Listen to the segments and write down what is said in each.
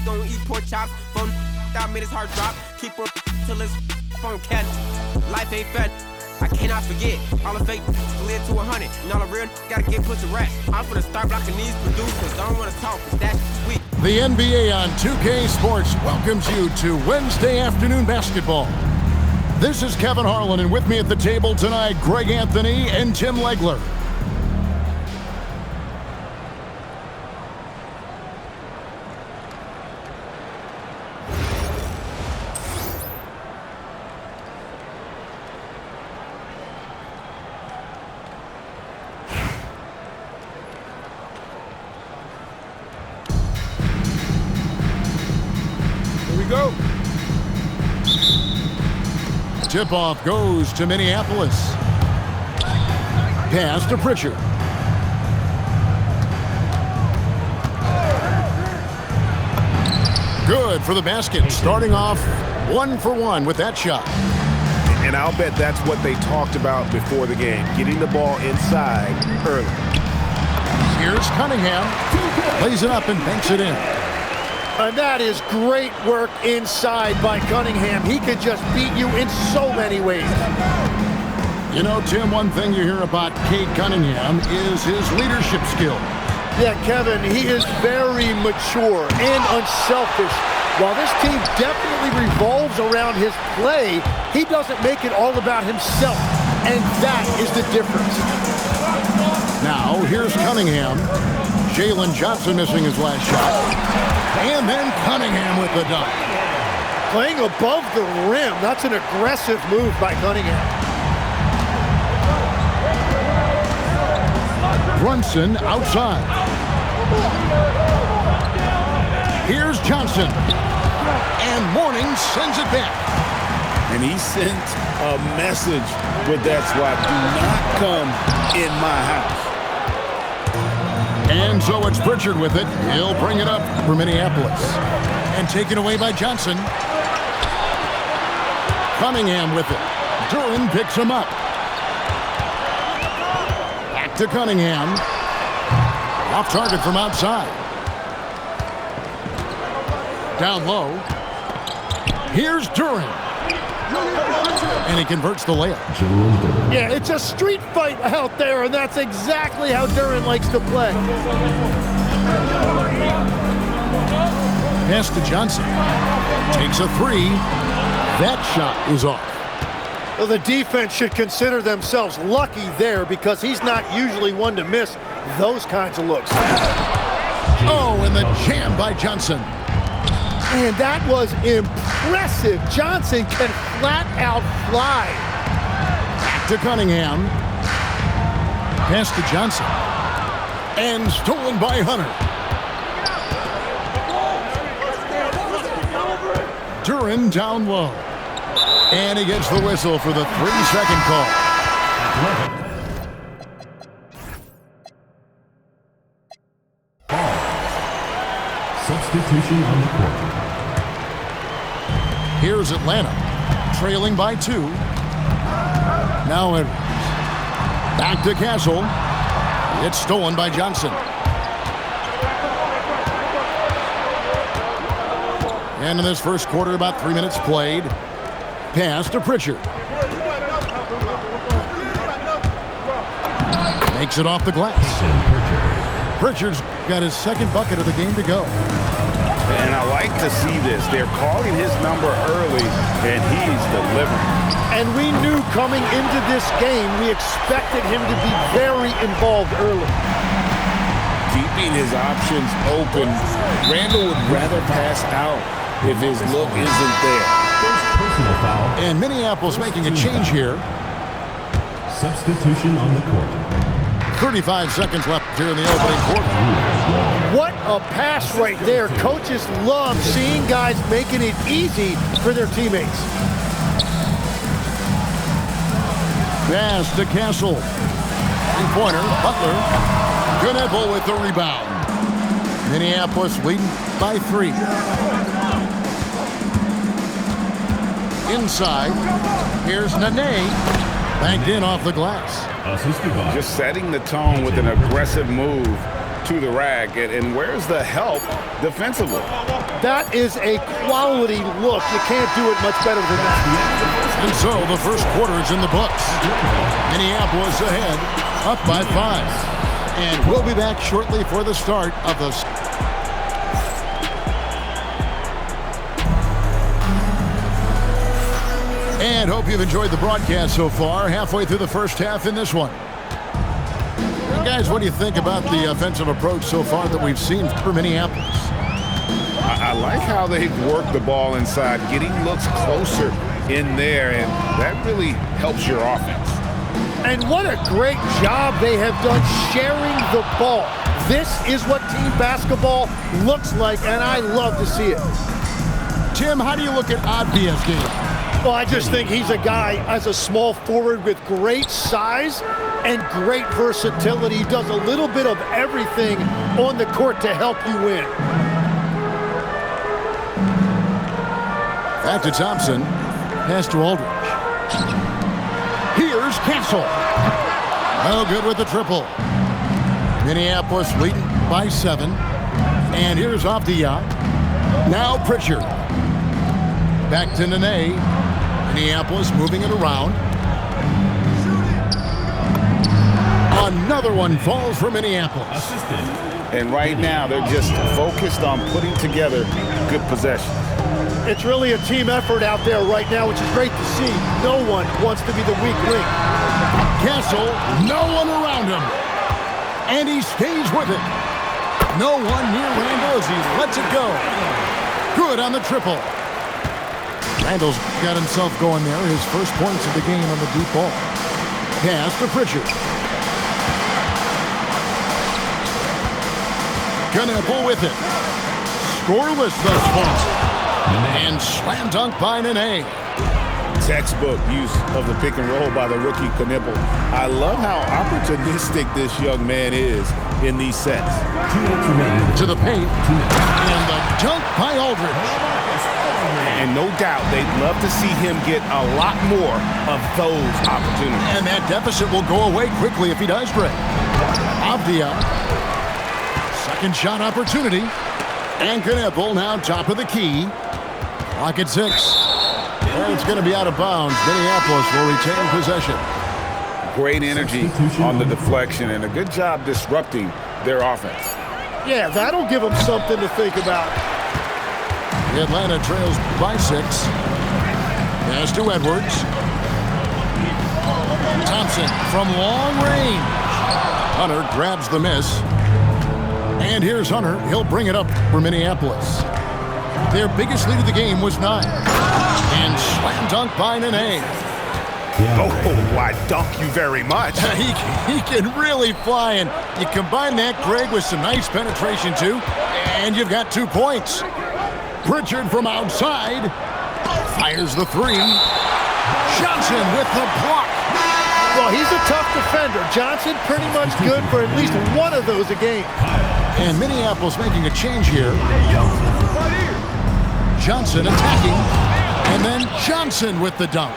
don't eat pork chops. Phone that made his heart drop. Keep up till his phone catch. Life ain't fed. I cannot forget. All the fake live to 100. And all the real gotta get put to rest. I'm finna start blocking these producers. I don't wanna talk, cause that's sweet. The NBA on 2K Sports welcomes you to Wednesday afternoon basketball. This is Kevin Harlan, and with me at the table tonight, Greg Anthony and Tim Legler. Go. Tip-off goes to Minneapolis. Pass to Pritchard. Good for the basket. Starting off 1-for-1 with that shot. And I'll bet that's what they talked about before the game, getting the ball inside early. Here's Cunningham. Lays it up and banks it in. And that is great work inside by Cunningham. He can just beat you in so many ways. You know, Tim, one thing you hear about Cade Cunningham is his leadership skill. Yeah, Kevin, he is very mature and unselfish. While this team definitely revolves around his play, he doesn't make it all about himself. And that is the difference. Now, here's Cunningham. Jalen Johnson missing his last shot. And then Cunningham with the dunk. Playing above the rim. That's an aggressive move by Cunningham. Brunson outside. Here's Johnson. And Mourning sends it back. And he sent a message with that swat. Do not come in my house. And so it's Pritchard with it. He'll bring it up for Minneapolis. And taken away by Johnson. Cunningham with it. Duren picks him up. Back to Cunningham. Off target from outside. Down low. Here's Duren. And he converts the layup. Yeah, it's a street fight out there, and that's exactly how Duren likes to play. Pass to Johnson. Takes a three. That shot is off. Well, the defense should consider themselves lucky there because he's not usually one to miss those kinds of looks. Oh, and the jam by Johnson. And that was impressive. Johnson can flat out fly. Back to Cunningham. Pass to Johnson. And stolen by Hunter. Duren down low. And he gets the whistle for the 3-second call. Substitution on the court. Here's Atlanta, trailing by 2. Now Edwards. Back to Castle. It's stolen by Johnson. And in this first quarter, about 3 minutes played. Pass to Pritchard. Makes it off the glass. Pritchard's got his second bucket of the game to go. And I like to see this. They're calling his number early, and he's delivering. And we knew coming into this game, we expected him to be very involved early. Keeping his options open. Randall would rather pass out if his look isn't there. First personal foul. And Minneapolis making a change here. Substitution on the court. 35 seconds left here in the opening quarter. What a pass right there. Coaches love seeing guys making it easy for their teammates. Pass to Castle. Three-pointer, Butler. Knueppel with the rebound. Minneapolis leading by 3. Inside. Here's Nene. Banked in off the glass. Just setting the tone with an aggressive move to the rack. And where's the help defensively? That is a quality look. You can't do it much better than that. And so the first quarter is in the books. Minneapolis ahead, up by 5. And we'll be back shortly for the start of the... And hope you've enjoyed the broadcast so far. Halfway through the first half in this one. Guys, what do you think about the offensive approach so far that we've seen for Minneapolis? I like how they've worked the ball inside, getting looks closer in there, and that really helps your offense. And what a great job they have done sharing the ball. This is what team basketball looks like, and I love to see it. Tim, how do you look at Advia's game? Well, I just think he's a guy as a small forward with great size and great versatility. He does a little bit of everything on the court to help you win. Back to Thompson. Pass to Aldridge. Here's Castle. No good with the triple. Minneapolis leading by 7. And here's Avdia. Now Pritchard. Back to Nene. Minneapolis moving it around. Another one falls for Minneapolis. And right now, they're just focused on putting together good possessions. It's really a team effort out there right now, which is great to see. No one wants to be the weak link. Castle, no one around him. And he stays with it. No one near Randall as he lets it go. Good on the triple. Randall's got himself going there. His first points of the game on the deep ball. Pass to Pritchard. Knueppel with it. Scoreless thus far. And slam dunk by Nene. Textbook use of the pick and roll by the rookie Knueppel. I love how opportunistic this young man is in these sets. To the paint. And the dunk by Aldridge. And no doubt they'd love to see him get a lot more of those opportunities. And that deficit will go away quickly if he does, Greg. Avdia. Second shot opportunity. And Knueppel now top of the key. Clock at 6. And it's going to be out of bounds. Minneapolis will retain possession. Great energy on the deflection and a good job disrupting their offense. Yeah, that'll give them something to think about. Atlanta trails by 6. Pass to Edwards. Thompson from long range. Hunter grabs the miss. And here's Hunter. He'll bring it up for Minneapolis. Their biggest lead of the game was 9. And slam dunk by Nene. Oh, I dunk you very much. He can really fly, and you combine that, Greg, with some nice penetration, too, and you've got 2 points. Pritchard from outside fires the 3. Johnson with the block. Well, he's a tough defender. Johnson pretty much good for at least one of those a game. And Minneapolis making a change here. Johnson attacking, and then Johnson with the dunk.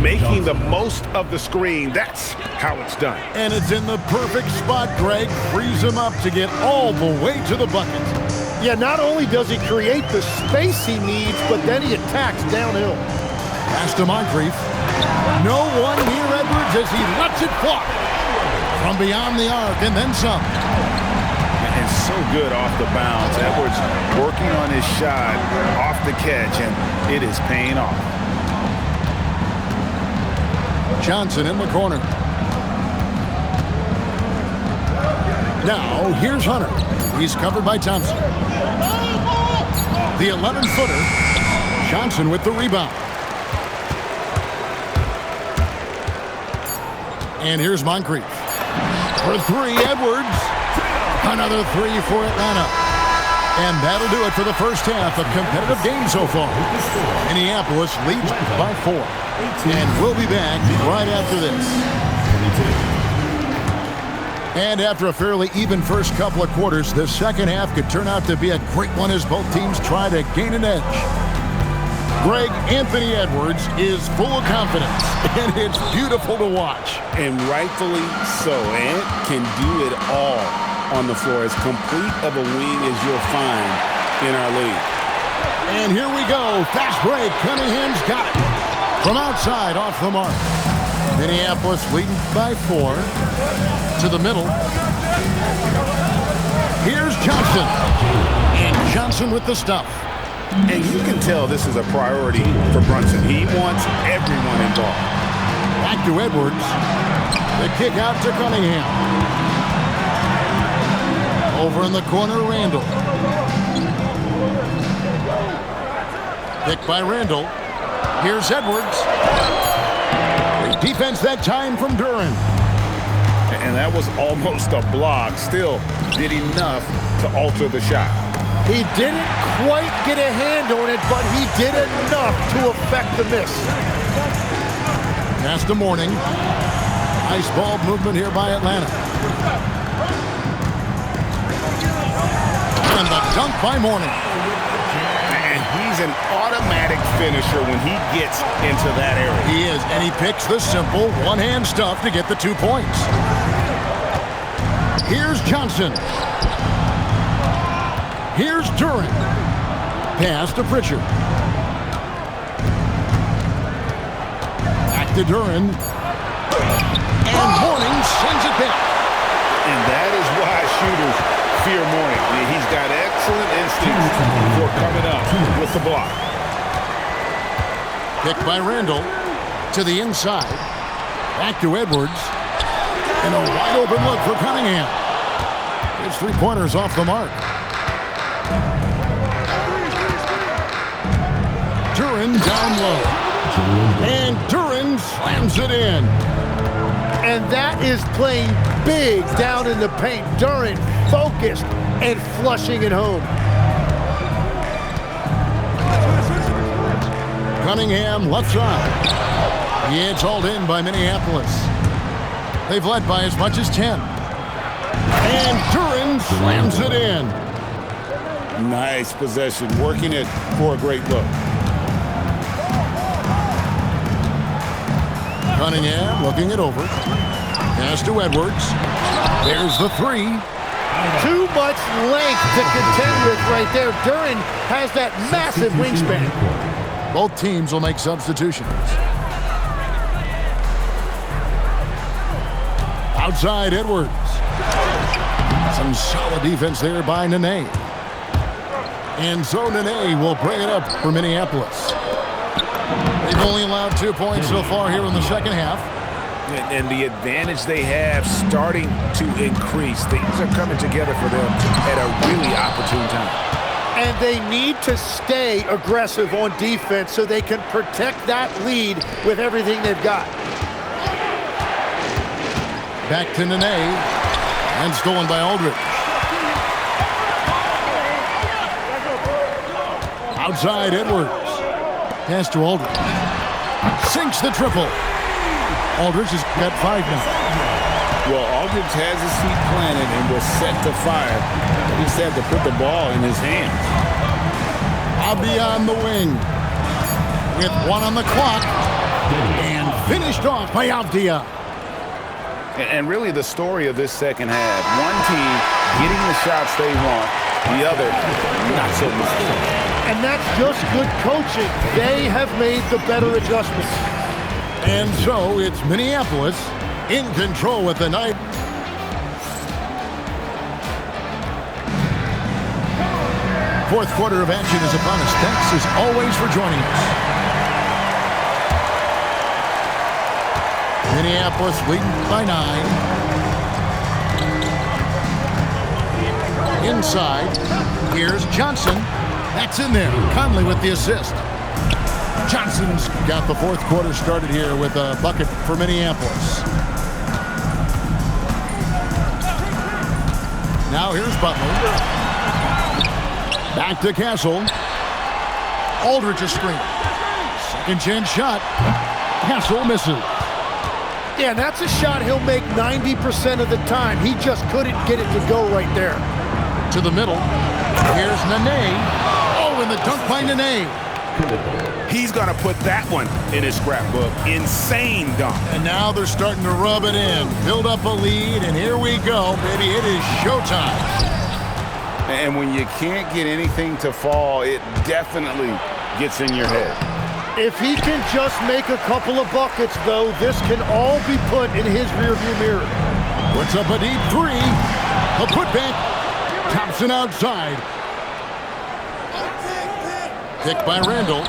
Making the most of the screen. That's how it's done. And it's in the perfect spot, Greg. Frees him up to get all the way to the bucket. Yeah, not only does he create the space he needs, but then he attacks downhill. Pass to Moncrief. No one near Edwards as he lets it fly. From beyond the arc and then some. And so good off the bounce. Edwards working on his shot off the catch, and it is paying off. Johnson in the corner. Now, here's Hunter. He's covered by Thompson. The 11-footer. Johnson with the rebound. And here's Moncrief. For 3, Edwards. Another 3 for Atlanta. And that'll do it for the first half. A competitive game so far. Minneapolis leads by 4. And we'll be back right after this. And after a fairly even first couple of quarters, the second half could turn out to be a great one as both teams try to gain an edge. Greg, Anthony Edwards is full of confidence, and it's beautiful to watch. And rightfully so. Ant can do it all on the floor. As complete of a wing as you'll find in our league. And here we go. Fast break. Cunningham's got it. From outside, off the mark. Minneapolis leading by 4. To the middle. Here's Johnson. And Johnson with the stuff. And you can tell this is a priority for Brunson. He wants everyone involved. Back to Edwards. The kick out to Cunningham. Over in the corner, Randall. Pick by Randall. Here's Edwards. Great defense that time from Duren. And that was almost a block. Still did enough to alter the shot. He didn't quite get a hand on it, but he did enough to affect the miss. Pass to Mourning. Nice ball movement here by Atlanta. And the dunk by Mourning. And he's an automatic finisher when he gets into that area. He is, and he picks the simple one-hand stuff to get the 2 points. Here's Johnson. Here's Duren. Pass to Pritchard. Back to Duren. And Mourning sends it back. And that is why shooters fear Mourning. He's got excellent instincts for coming up with the block. Pick by Randall to the inside. Back to Edwards. And a wide open look for Cunningham. His 3-pointers off the mark. Duren down low. And Duren slams it in. And that is playing big down in the paint. Duren focused and flushing it home. Cunningham left side. It's hauled in by Minneapolis. They've led by as much as 10. And Duren slams it in. Nice possession, working it for a great look. Cunningham looking it over. Pass to Edwards. There's the 3. Too much length to contend with right there. Duren has that massive wingspan. Both teams will make substitutions. Outside Edwards. Some solid defense there by Nene. And so Nene will bring it up for Minneapolis. They've only allowed 2 points so far here in the second half. And the advantage they have starting to increase. Things are coming together for them at a really opportune time. And they need to stay aggressive on defense so they can protect that lead with everything they've got. Back to Nene. And stolen by Aldridge. Outside Edwards. Pass to Aldridge. Sinks the triple. Aldridge has got 5 now. Well, Aldridge has his feet planted and was set to fire. He just had to put the ball in his hands. Abdi on the wing. With 1 on the clock. And finished off by Avdia. And really the story of this second half. One team getting the shots they want. The other, not so much. And that's just good coaching. They have made the better adjustments. And so it's Minneapolis in control with the night. Fourth quarter of action is upon us. Thanks as always for joining us. Minneapolis leading by 9. Inside, here's Johnson. That's in there. Conley with the assist. Johnson's got the fourth quarter started here with a bucket for Minneapolis. Now here's Butler. Back to Castle. Aldridge a screen. Second chance shot. Castle misses. Yeah, that's a shot he'll make 90% of the time. He just couldn't get it to go right there. To the middle. Here's Nene. Oh, and the dunk by Nene. He's going to put that one in his scrapbook. Insane dunk. And now they're starting to rub it in. Build up a lead, and here we go, baby. It is showtime. And when you can't get anything to fall, it definitely gets in your head. If he can just make a couple of buckets, though, this can all be put in his rearview mirror. Puts up a deep three. A putback. Thompson outside. Pick by Randall.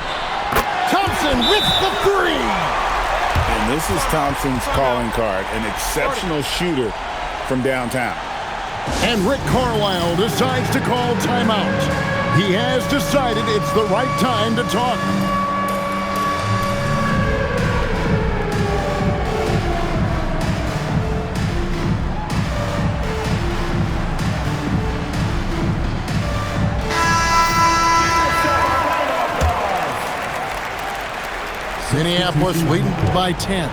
Thompson with the three. And this is Thompson's calling card, an exceptional shooter from downtown. And Rick Carlisle decides to call timeout. He has decided it's the right time to talk. Minneapolis leading by 10.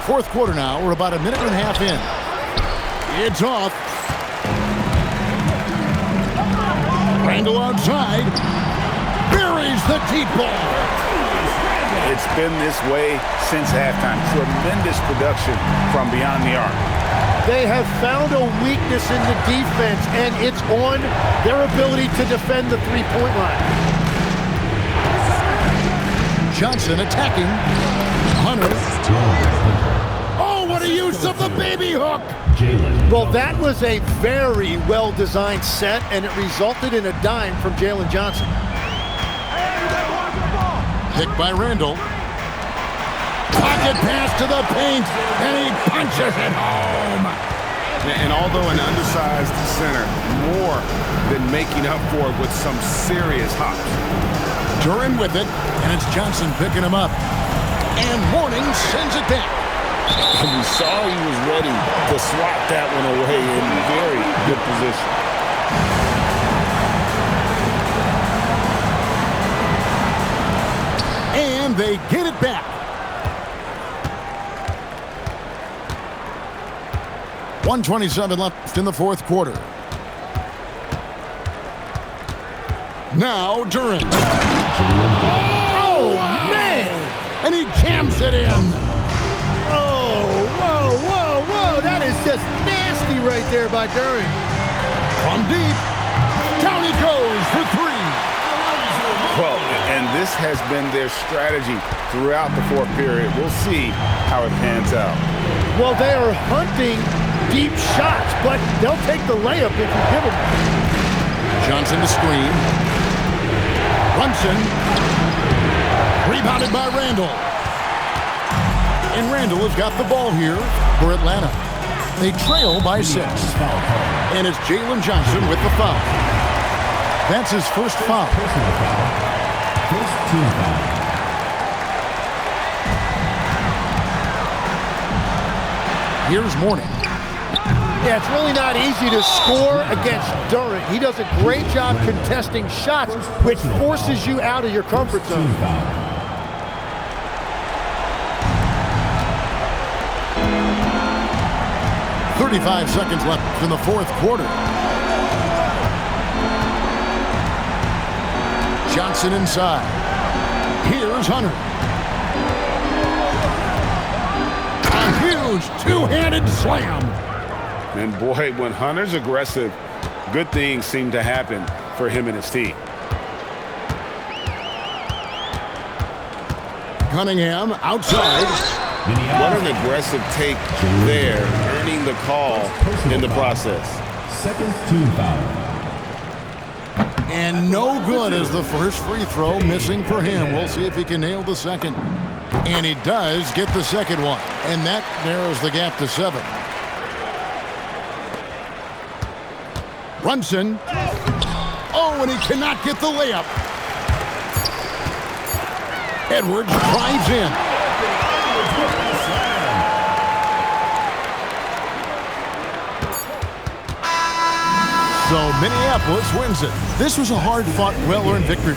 Fourth quarter now. We're about a minute and a half in. It's off. Randall outside. Buries the deep ball. It's been this way since halftime. Tremendous production from beyond the arc. They have found a weakness in the defense, and it's on their ability to defend the three-point line. Johnson attacking. Hunter. Oh, what a use of the baby hook! Well, that was a very well-designed set, and it resulted in a dime from Jalen Johnson. Picked by Randall. Pocket pass to the paint, and he punches it home. And although an undersized center, more than making up for it with some serious hops. Duran with it, and it's Johnson picking him up. And Mourning sends it back. And we saw he was ready to swat that one away in very good position. And they get it back. 1:27 left in the fourth quarter. Now Duran. Oh, man! And he jams it in. Oh, whoa, whoa, whoa. That is just nasty right there by Duran. From deep. Down he goes for three. Well, and this has been their strategy throughout the fourth period. We'll see how it pans out. Well, they are hunting deep shots, but they'll take the layup if you give them. Johnson to screen. Brunson. Rebounded by Randall. And Randall has got the ball here for Atlanta. They trail by 6. And it's Jalen Johnson with the foul. That's his first foul. Personal foul. First team foul. Here's Mourning. Yeah, it's really not easy to score against Duran. He does a great job contesting shots, which forces you out of your comfort zone. Team foul. 35 seconds left in the fourth quarter. Johnson inside. Here's Hunter. A huge two-handed slam. And boy, when Hunter's aggressive, good things seem to happen for him and his team. Cunningham outside. What an aggressive take there, earning the call in the process. Second team foul. And no good as the first free throw missing for him. We'll see if he can nail the second. And he does get the second one. And that narrows the gap to 7. Brunson. Oh, and he cannot get the layup. Edwards drives in. So Minneapolis wins it. This was a hard-fought, well-earned victory.